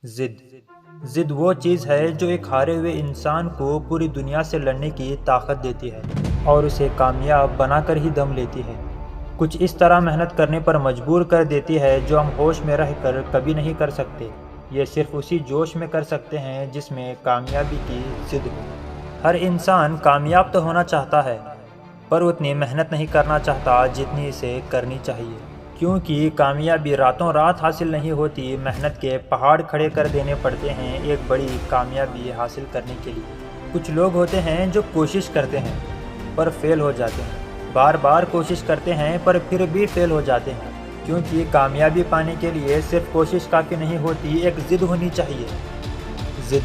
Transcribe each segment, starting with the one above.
ज़िद ज़िद वो चीज़ है जो एक हारे हुए इंसान को पूरी दुनिया से लड़ने की ताकत देती है और उसे कामयाब बनाकर ही दम लेती है। कुछ इस तरह मेहनत करने पर मजबूर कर देती है जो हम होश में रहकर कभी नहीं कर सकते। ये सिर्फ उसी जोश में कर सकते हैं जिसमें कामयाबी की ज़िद हो। हर इंसान कामयाब तो होना चाहता है, पर उतनी मेहनत नहीं करना चाहता जितनी इसे करनी चाहिए, क्योंकि कामयाबी रातों रात हासिल नहीं होती। मेहनत के पहाड़ खड़े कर देने पड़ते हैं एक बड़ी कामयाबी हासिल करने के लिए। कुछ लोग होते हैं जो कोशिश करते हैं पर फेल हो जाते हैं, बार बार कोशिश करते हैं पर फिर भी फेल हो जाते हैं, क्योंकि कामयाबी पाने के लिए सिर्फ कोशिश काफ़ी नहीं होती, एक ज़िद होनी चाहिए। ज़िद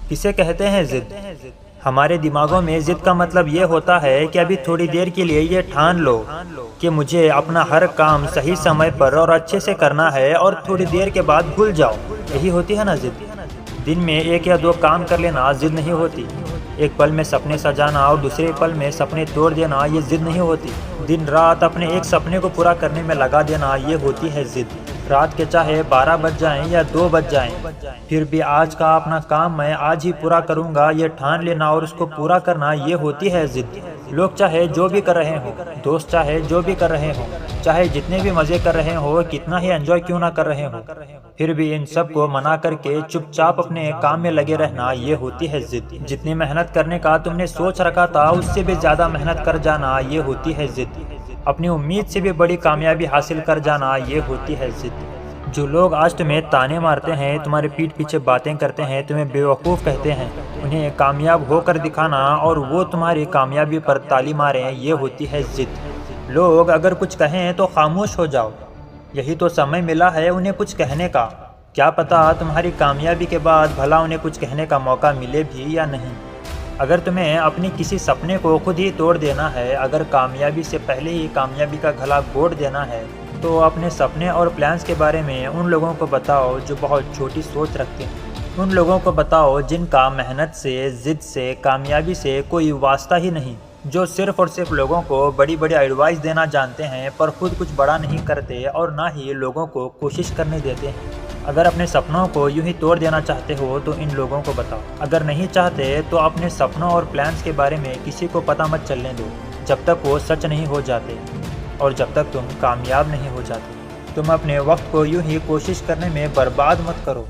किसे कहते हैं? ज़िद हमारे दिमागों में ज़िद का मतलब ये होता है कि अभी थोड़ी देर के लिए ये ठान लो कि मुझे अपना हर काम सही समय पर और अच्छे से करना है, और थोड़ी देर के बाद भूल जाओ। यही होती है ना ज़िद। दिन में 1 या 2 काम कर लेना ज़िद नहीं होती। एक पल में सपने सजाना और दूसरे पल में सपने तोड़ देना, ये ज़िद नहीं होती। दिन रात अपने एक सपने को पूरा करने में लगा देना, ये होती है ज़िद। रात के चाहे 12 बज जाएं या 2 बज जाएं, फिर भी आज का अपना काम मैं आज ही पूरा करूंगा, ये ठान लेना और उसको पूरा करना, ये होती है ज़िद। लोग चाहे जो भी कर रहे हों, दोस्त चाहे जो भी कर रहे हों, चाहे जितने भी मज़े कर रहे हो, कितना ही एंजॉय क्यों ना कर रहे हो, फिर भी इन सब को मना करके चुपचाप अपने काम में लगे रहना, ये होती है ज़िद। जितनी मेहनत करने का तुमने सोच रखा था उससे भी ज़्यादा मेहनत कर जाना, ये होती है ज़िद। अपनी उम्मीद से भी बड़ी कामयाबी हासिल कर जाना, ये होती है ज़िद। जो लोग आज तुम्हें ताने मारते हैं, तुम्हारे पीठ पीछे बातें करते हैं, तुम्हें बेवकूफ़ कहते हैं, उन्हें कामयाब होकर दिखाना और वो तुम्हारी कामयाबी पर ताली मारें, ये होती है ज़िद। लोग अगर कुछ कहें तो खामोश हो जाओ, यही तो समय मिला है उन्हें कुछ कहने का। क्या पता तुम्हारी कामयाबी के बाद भला उन्हें कुछ कहने का मौका मिले भी या नहीं। अगर तुम्हें अपनी किसी सपने को खुद ही तोड़ देना है, अगर कामयाबी से पहले ही कामयाबी का गला घोट देना है, तो अपने सपने और प्लान्स के बारे में उन लोगों को बताओ जो बहुत छोटी सोच रखते हैं। उन लोगों को बताओ जिनका मेहनत से, ज़िद से, कामयाबी से कोई वास्ता ही नहीं, जो सिर्फ़ और सिर्फ लोगों को बड़ी बड़ी एडवाइस देना जानते हैं पर खुद कुछ बड़ा नहीं करते और ना ही लोगों को कोशिश करने देते हैं। अगर अपने सपनों को यूं ही तोड़ देना चाहते हो तो इन लोगों को बताओ। अगर नहीं चाहते तो अपने सपनों और प्लान्स के बारे में किसी को पता मत चलने दो, जब तक वो सच नहीं हो जाते और जब तक तुम कामयाब नहीं हो जाते। तुम अपने वक्त को यूं ही कोशिश करने में बर्बाद मत करो।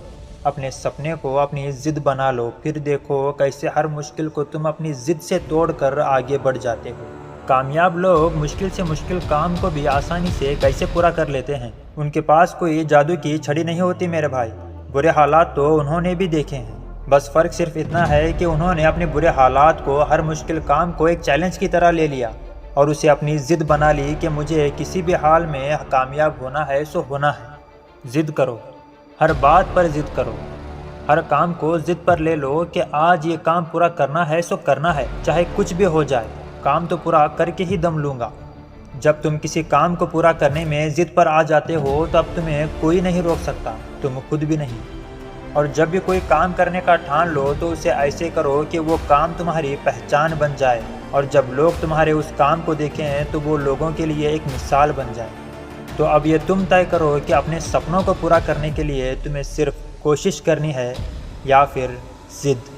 अपने सपने को अपनी ज़िद बना लो, फिर देखो कैसे हर मुश्किल को तुम अपनी ज़िद से तोड़कर आगे बढ़ जाते हो। कामयाब लोग मुश्किल से मुश्किल काम को भी आसानी से कैसे पूरा कर लेते हैं। उनके पास कोई जादू की छड़ी नहीं होती मेरे भाई। बुरे हालात तो उन्होंने भी देखे हैं, बस फ़र्क सिर्फ इतना है कि उन्होंने अपने बुरे हालात को, हर मुश्किल काम को एक चैलेंज की तरह ले लिया और उसे अपनी ज़िद बना ली कि मुझे किसी भी हाल में कामयाब होना है सो होना है। ज़िद करो, हर बात पर ज़िद करो, हर काम को ज़िद पर ले लो कि आज ये काम पूरा करना है सो करना है, चाहे कुछ भी हो जाए, काम तो पूरा करके ही दम लूँगा। जब तुम किसी काम को पूरा करने में ज़िद पर आ जाते हो तब तुम्हें कोई नहीं रोक सकता, तुम खुद भी नहीं। और जब भी कोई काम करने का ठान लो तो उसे ऐसे करो कि वो काम तुम्हारी पहचान बन जाए, और जब लोग तुम्हारे उस काम को देखें तो वो लोगों के लिए एक मिसाल बन जाए। तो अब ये तुम तय करो कि अपने सपनों को पूरा करने के लिए तुम्हें सिर्फ कोशिश करनी है या फिर ज़िद।